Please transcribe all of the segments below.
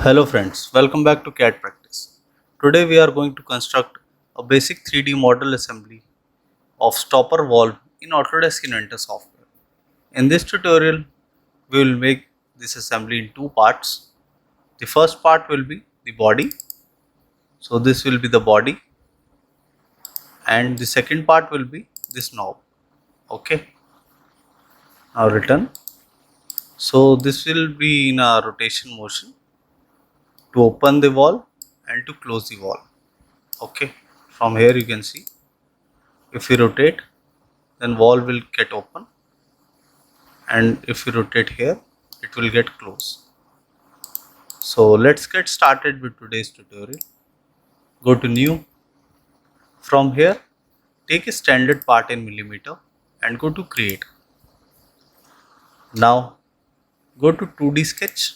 Hello friends, welcome back to CAD practice. Today we are going to construct a basic 3D model assembly of stopper valve in Autodesk Inventor software. In this tutorial, we will make this assembly in two parts. The first part will be the body. So this will be the body, and the second part will be this knob. Okay. Now return. So this will be in a rotation motion to open the valve and to close the valve. Okay, from here you can see if we rotate, then valve will get open, and if we rotate here, it will get closed. So let's get started with today's tutorial. Go to new. From here, take a standard part in millimeter and go to create. Now go to 2D sketch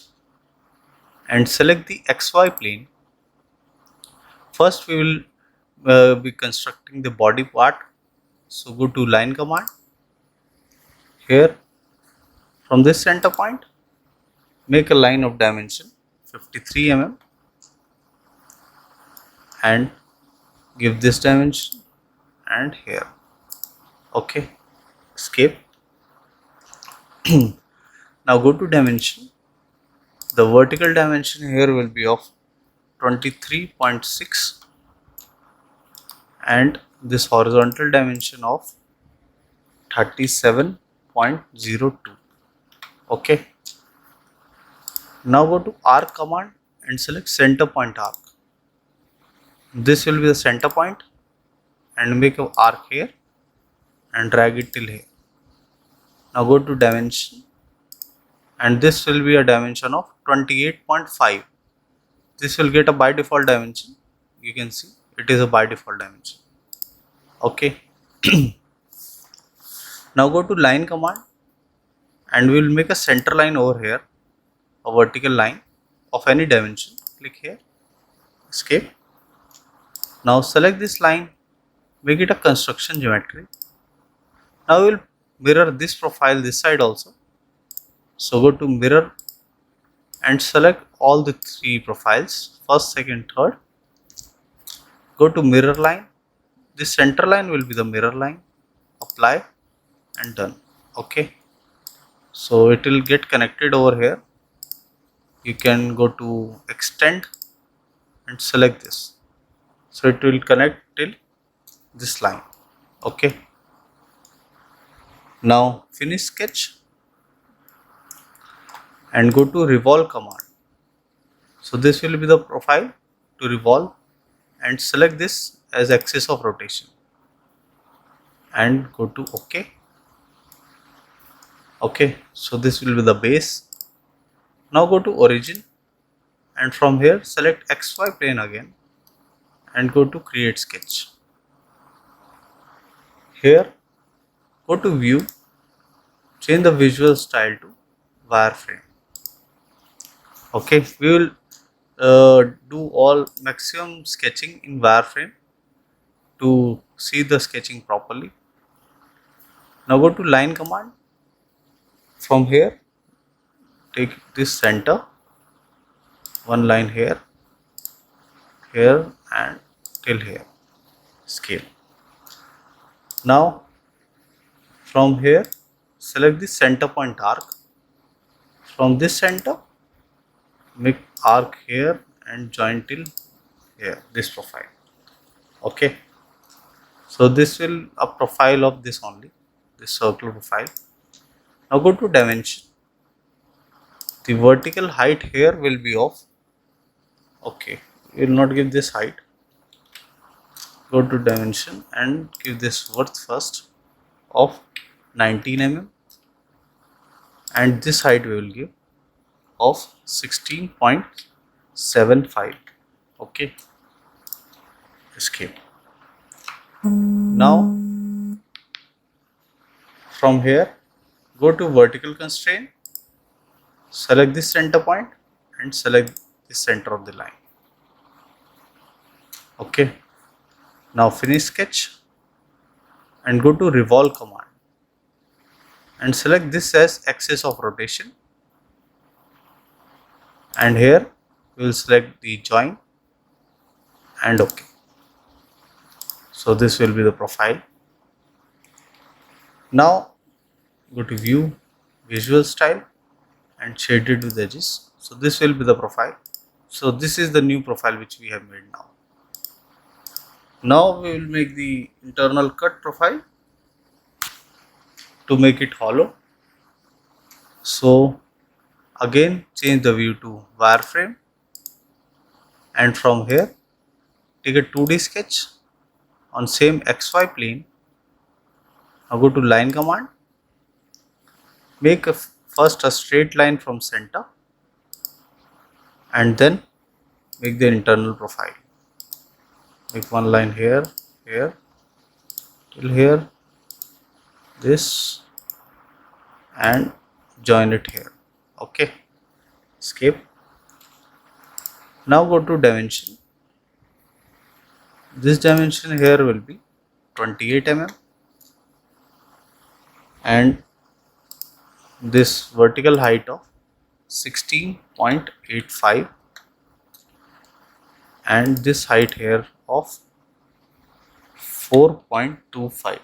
and select the XY plane. First we will be constructing the body part. So go to line command. Here from this center point, make a line of dimension 53 mm and give this dimension and here. Okay, escape. Now go to dimension. The vertical dimension here will be of 23.6 and this horizontal dimension of 37.02. Okay. Now go to arc command and select center point arc. This will be the center point, and make an arc here and drag it till here. Now go to dimension, and this will be a dimension of 28.5. This will get a by default dimension. You can see it is a by default dimension. Okay. Now go to line command and we will make a center line over here, a vertical line of any dimension. Click here, escape. Now select this line, make it a construction geometry. Now we will mirror this profile this side also. So go to mirror and select all the three profiles, first, second, third. Go to mirror line. This center line will be the mirror line. Apply and done. Okay. So it will get connected over here. You can go to extend and select this. So it will connect till this line. Okay. Now finish sketch and go to revolve command. So this will be the profile to revolve, and select this as axis of rotation and go to OK. Okay, so this will be the base. Now go to origin and from here select XY plane again and go to create sketch. Here go to view, change the visual style to wireframe. Okay, we will do all maximum sketching in wireframe to see the sketching properly. Now go to line command. From here take this center, one line here, here and till here, scale. Now from here select the center point arc. From this center make arc here and join till here, this profile. Okay, so this will a profile of this only, this circular profile. Now go to dimension. The vertical height here will be of, okay, we will not give this height. Go to dimension and give this width first of 19 mm and this height we will give of 16.75. Okay, escape. Now from here go to vertical constraint, select this center point and select the center of the line. Okay, now finish sketch and go to revolve command and select this as axis of rotation, and here we will select the join and OK. So this will be the profile. Now go to view, visual style and shaded with edges. So this will be the profile. So this is the new profile which we have made now. Now we will make the internal cut profile to make it hollow. So again change the view to wireframe and from here take a 2D sketch on same XY plane. Now go to line command, make first a straight line from center and then make the internal profile. Make one line here, here, till here, this and join it here. OK. Escape. Now go to dimension. This dimension here will be 28 mm and this vertical height of 16.85 and this height here of 4.25.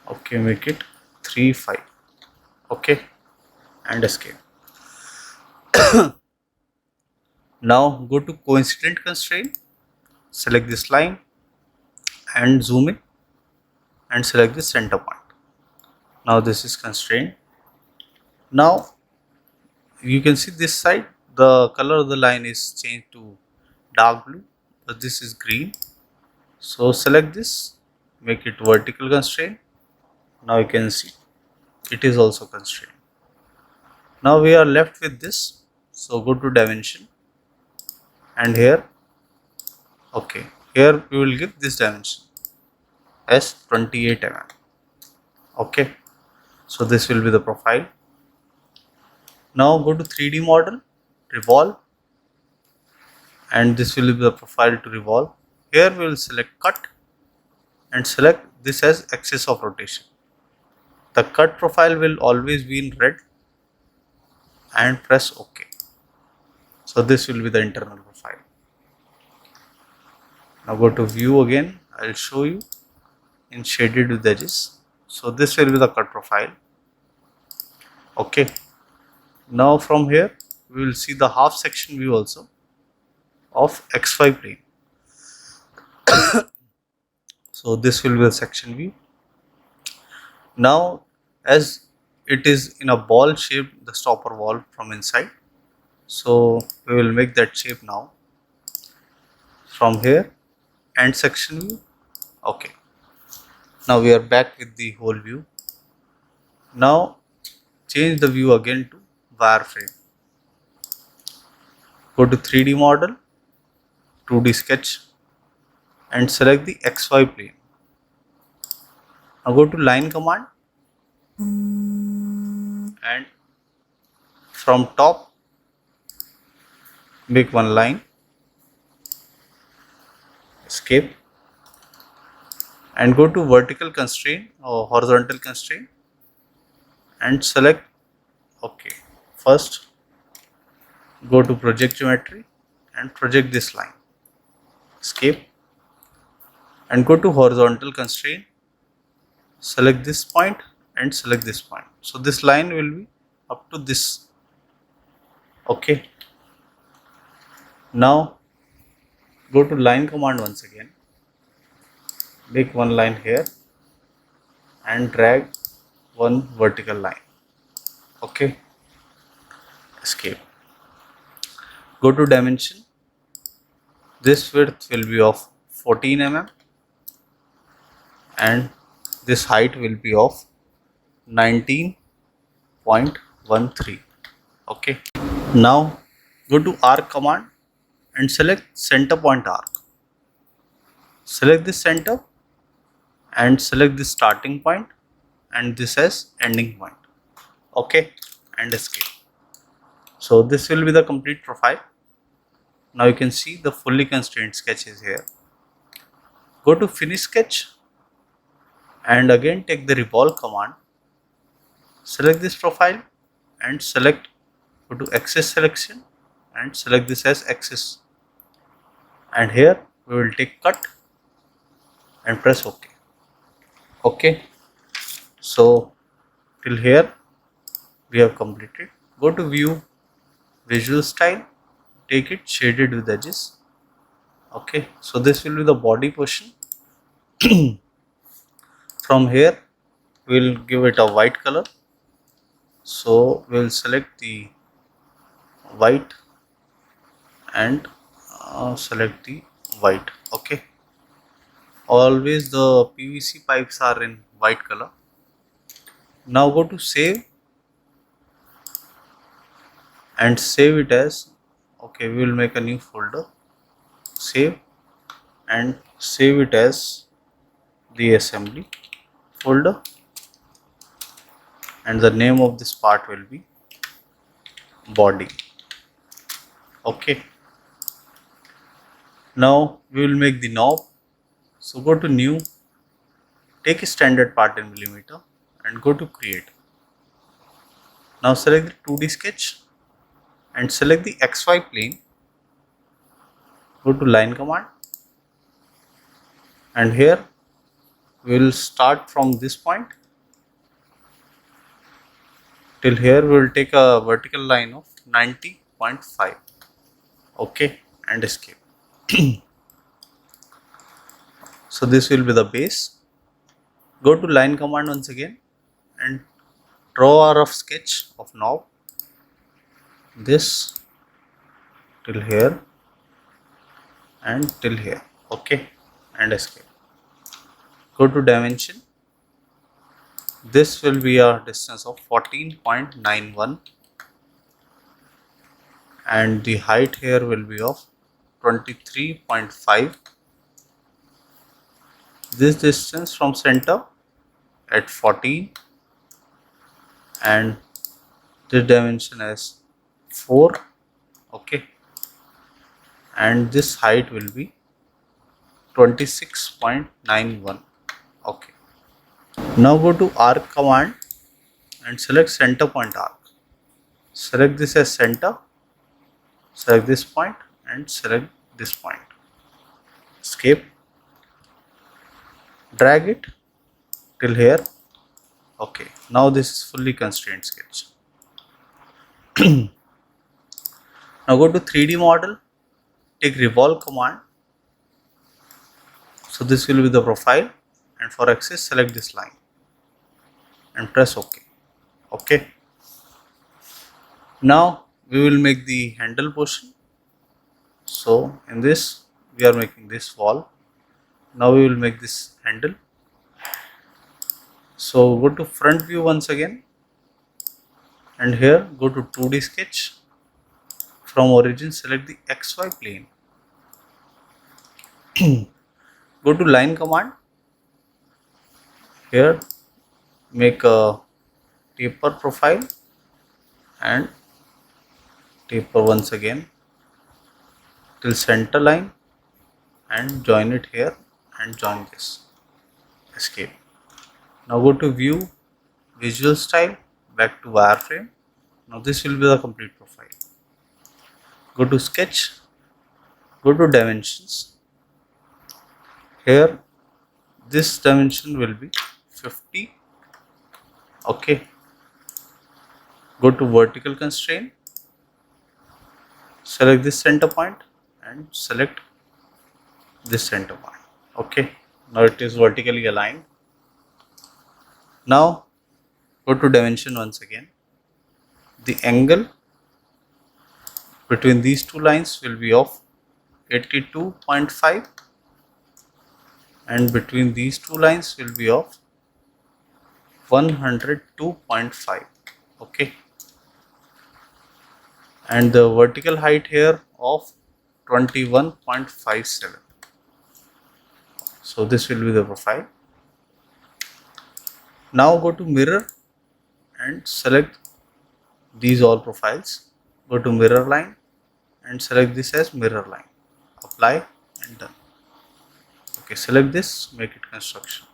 OK, make it 3.5. OK, and escape. Now go to coincident constraint, select this line and zoom in and select the center point. Now this is constraint. Now you can see this side the color of the line is changed to dark blue, but this is green. So select this, make it vertical constraint. Now you can see it is also constrained. Now we are left with this. So go to dimension and here, OK, here we will give this dimension as 28 mm. OK, so this will be the profile. Now go to 3D model, revolve, and this will be the profile to revolve. Here we will select cut and select this as axis of rotation. The cut profile will always be in red and press OK. So this will be the internal profile. Now go to view again. I will show you in shaded with edges. So this will be the cut profile. OK. Now from here we will see the half section view also of XY plane. So this will be the section view. Now as it is in a ball shape, the stopper valve from inside, so we will make that shape now. From here end section view. OK. Now we are back with the whole view. Now change the view again to wireframe. Go to 3D model, 2D sketch and select the XY plane. Now go to line command and from top make one line, escape and go to vertical constraint or horizontal constraint and select OK. First go to project geometry and project this line, escape and go to horizontal constraint, select this point and select this point. So this line will be up to this. OK. Now go to line command once again, make one line here and drag one vertical line. OK. Escape. Go to dimension. This width will be of 14 mm and this height will be of 19.13. OK. Now go to arc command and select center point arc. Select this center and select this starting point and this as ending point. OK, and escape. So this will be the complete profile. Now you can see the fully constrained sketch is here. Go to finish sketch and again take the revolve command. Select this profile and select, go to axis selection and select this as axis, and here we will take cut and press OK. Okay, so till here we have completed. Go to view, visual style, take it shaded with edges. Okay, so this will be the body portion. From here we will give it a white color, so we will select the white and select the white. Okay, always the PVC pipes are in white color. Now go to save and save it as, okay, we will make a new folder, save, and save it as the assembly folder, and the name of this part will be body. Okay, now we will make the knob. So go to new, take a standard part in millimeter and go to create. Now select the 2D sketch and select the XY plane. Go to line command, and here we will start from this point till here. We will take a vertical line of 90.5. Okay, and escape. So this will be the base. Go to line command once again and draw a rough sketch of knob, this till here and till here. Okay, and escape. Go to dimension. This will be a distance of 14.91 and the height here will be of 23.5. This distance from center at 14 and this dimension as 4. Okay, and this height will be 26.91. Okay, now go to arc command and select center point arc. Select this as center, select this point and select this point. Escape. Drag it till here. Okay, now this is fully constrained sketch. Now go to 3D model, take revolve command. So this will be the profile, and for axis select this line and press OK. Okay, now we will make the handle portion. So in this we are making this wall. Now we will make this handle. So go to front view once again, and here go to 2D sketch. From origin select the XY plane. Go to line command. Here make a taper profile and taper once again till center line and join it here and join this. Escape. Now go to view, visual style, back to wireframe. Now this will be the complete profile. Go to sketch, go to dimensions. Here this dimension will be 50. Okay, go to vertical constraint, select this center point and select this center point. Okay, now it is vertically aligned. Now go to dimension once again. The angle between these two lines will be of 82.5 and between these two lines will be of 102.5. Okay, and the vertical height here of 21.57. So this will be the profile. Now go to mirror and select these all profiles. Go to mirror line and select this as mirror line. Apply and done. Okay, select this, make it construction.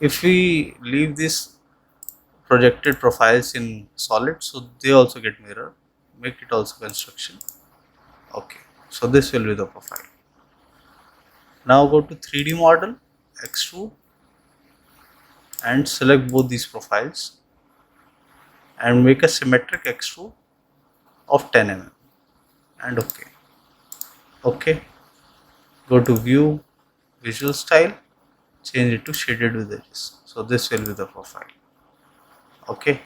If we leave this projected profiles in solid, so they also get mirror, make it also construction. Okay, so this will be the profile. Now go to 3D model, extrude, and select both these profiles and make a symmetric extrude of 10 mm and okay. Okay, go to view, visual style, change it to shaded with edges. So this will be the profile. Okay.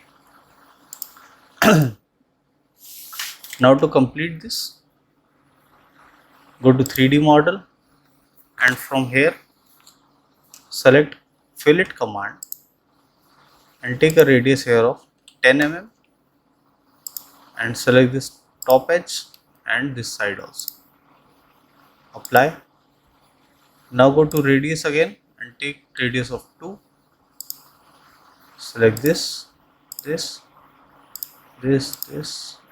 Now to complete this, go to 3D model and from here select fillet command and take a radius here of 10 mm and select this top edge and this side also. Apply. Now go to radius again and take radius of 2. Select this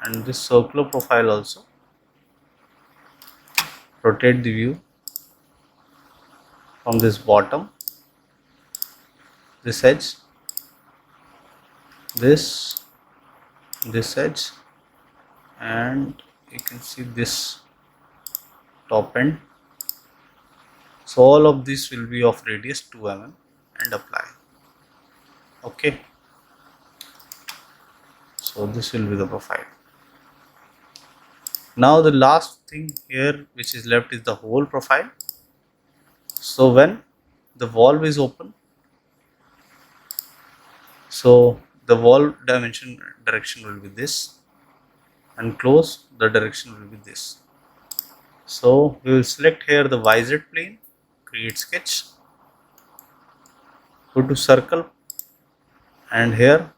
and this circular profile also. Rotate the view from this bottom, this edge, this edge, and you can see this top end. So all of this will be of radius 2 mm and apply. Okay, so this will be the profile. Now the last thing here which is left is the whole profile. So when the valve is open, so the valve dimension direction will be this and close, the direction will be this. So we will select here the YZ plane, create sketch, go to circle and here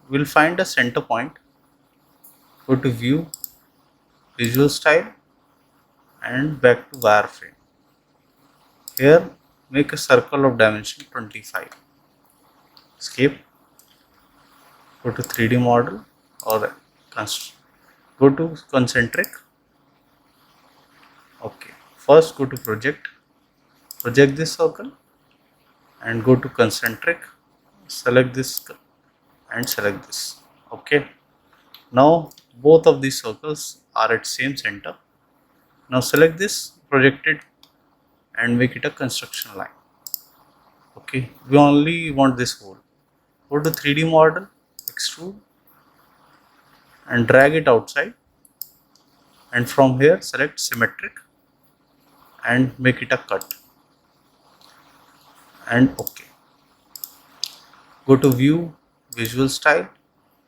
we will find a center point, go to view, visual style and back to wireframe. Here make a circle of dimension 25. Escape, go to 3D model or go to concentric. Okay, first go to project this circle and go to concentric, select this and select this. Okay, now both of these circles are at same center. Now select this, project it and make it a construction line. Okay, we only want this hole. Go to 3D model, extrude and drag it outside and from here select symmetric and make it a cut and okay. Go to view, visual style,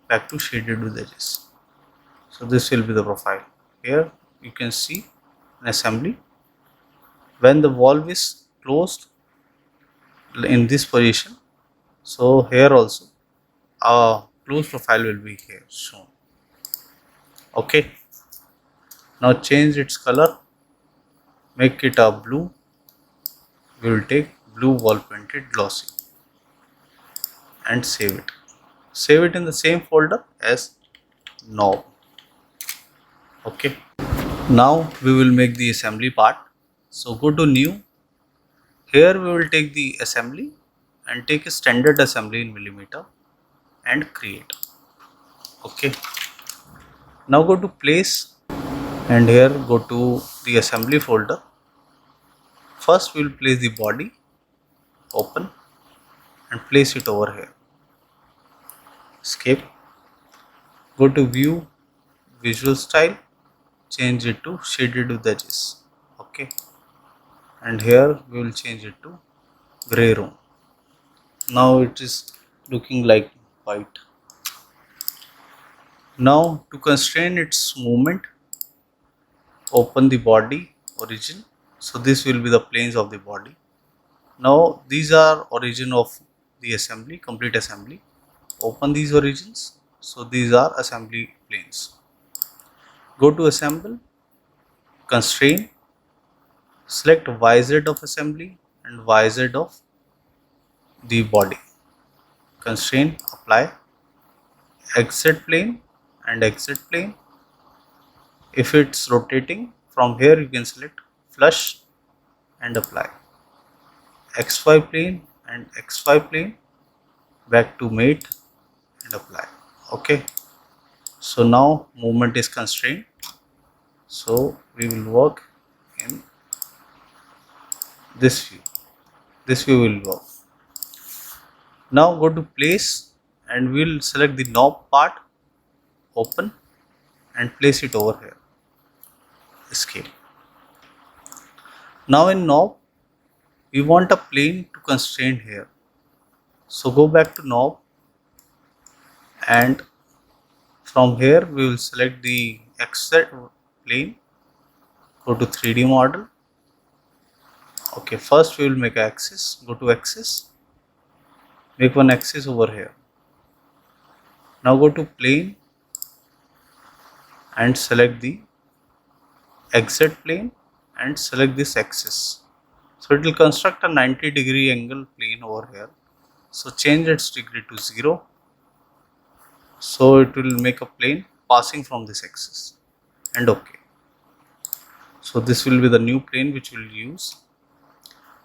back to shaded with edges. So this will be the profile. Here you can see an assembly. When the valve is closed in this position, so here also a closed profile will be here shown. Okay, now change its color, make it a blue. We will take blue wall painted glossy and save it. Save it in the same folder as knob. Okay, now we will make the assembly part. So go to new. Here we will take the assembly and take a standard assembly in millimeter and create. Okay, now go to place and here go to the assembly folder. First we will place the body, open and place it over here. Escape, go to view, visual style, change it to shaded with edges. Okay, and here we will change it to gray room. Now it is looking like white. Now to constrain its movement, open the body origin. So this will be the planes of the body. Now these are origin of the assembly, complete assembly. Open these origins. So these are assembly planes. Go to assemble, constrain, select YZ of assembly and YZ of the body. Constrain, apply, exit plane and exit plane. If it's rotating, from here you can select flush and apply. XY plane and XY plane, back to mate and apply. Okay, so now movement is constrained. So we will work in this view. This view will work. Now go to place and we will select the knob part, open, and place it over here. Escape. Now in knob, we want a plane to constrain here. So go back to knob, and from here we will select the XZ plane. Go to 3D model. Okay, first we will make an axis. Go to axis. Make one axis over here. Now go to plane and select the XZ plane and select this axis. So it will construct a 90-degree angle plane over here. So change its degree to 0. So it will make a plane passing from this axis, and OK. So this will be the new plane which we will use.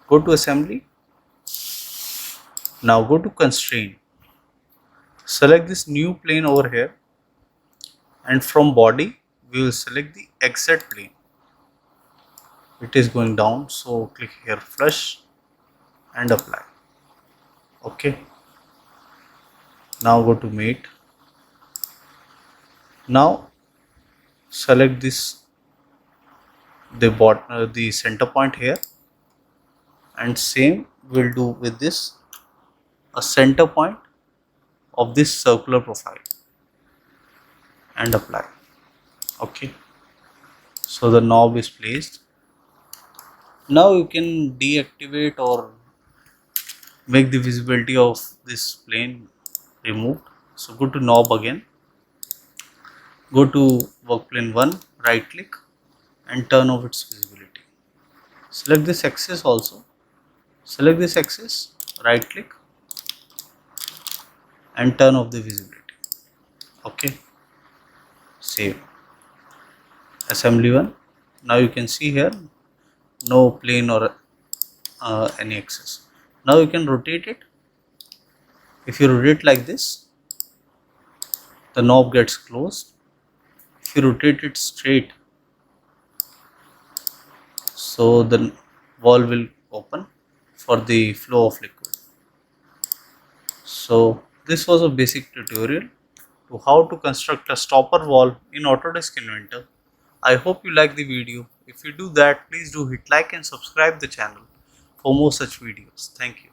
Go to assembly. Now go to constraint. Select this new plane over here, and from body we will select the XZ plane. It is going down, so click here flush and apply. OK. Now go to mate. Now select this the center point here, and same we'll do with this, a center point of this circular profile, and apply. Okay, so the knob is placed. Now you can deactivate or make the visibility of this plane removed. So go to knob again, go to work plane 1, right click and turn off its visibility. Select this axis also, select this axis, right click and turn off the visibility. Okay, save. Assembly 1. Now you can see here no plane or any axis. Now you can rotate it. If you rotate like this, the knob gets closed. If you rotate it straight, so the valve will open for the flow of liquid. So this was a basic tutorial to how to construct a stopper valve in Autodesk Inventor. I hope you like the video. If you do that, please do hit like and subscribe the channel for more such videos. Thank you.